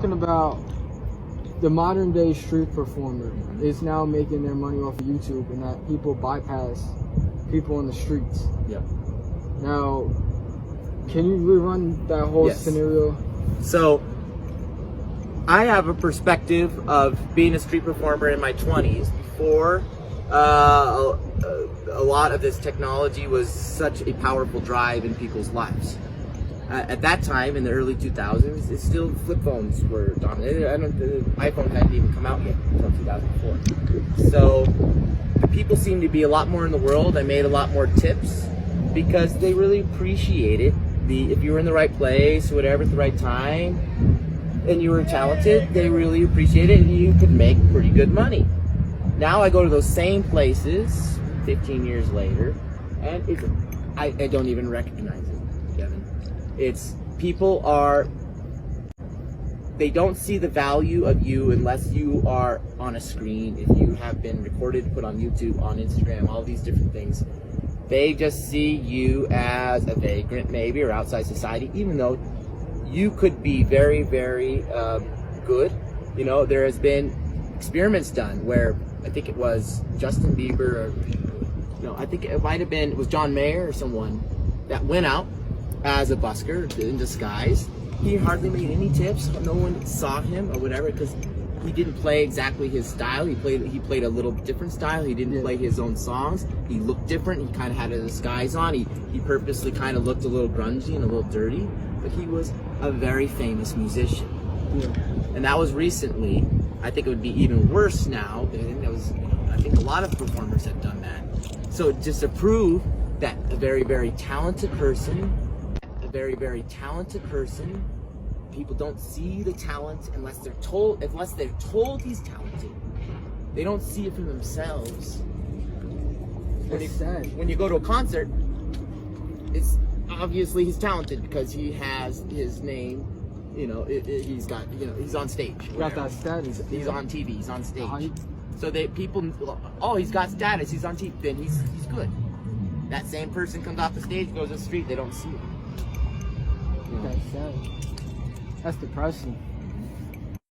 Talking about the modern day street performer is now making their money off of YouTube, and that people bypass people in the streets. Yep. Now, can you rerun that whole scenario? So, I have a perspective of being a street performer in my 20s before a lot of this technology was such a powerful drive in people's lives. At that time, in the early 2000s, it's still flip phones were dominant. The iPhone hadn't even come out yet until 2004. So the people seemed to be a lot more in the world. I made a lot more tips because they really appreciated if you were in the right place, whatever, at the right time, and you were talented, they really appreciated it, and you could make pretty good money. Now I go to those same places 15 years later, and I don't even recognize it, Kevin. It's people they don't see the value of you unless you are on a screen, if you have been recorded, put on YouTube, on Instagram, all these different things. They just see you as a vagrant maybe, or outside society, even though you could be very, very good. You know, there has been experiments done where I think it was Justin Bieber, or I think it might have been, it was John Mayer or someone that went out as a busker in disguise. He hardly made any tips. No one saw him or whatever because he didn't play exactly his style. He played a little different style. He didn't play his own songs. He looked different. He kind of had a disguise on. He purposely kind of looked a little grungy and a little dirty, but he was a very famous musician. Yeah. And that was recently. I think it would be even worse now. I think a lot of performers have done that. So just to prove that a very, very talented person, people don't see the talent unless they're told he's talented. They don't see it for themselves. When you go to a concert, it's obviously he's talented because he has his name. He's got, he's on stage. Got that status. He's on TV. He's on stage. So he's got status. He's on TV. Then he's good. That same person comes off the stage, goes to the street. They don't see him. That's sad. That's depressing.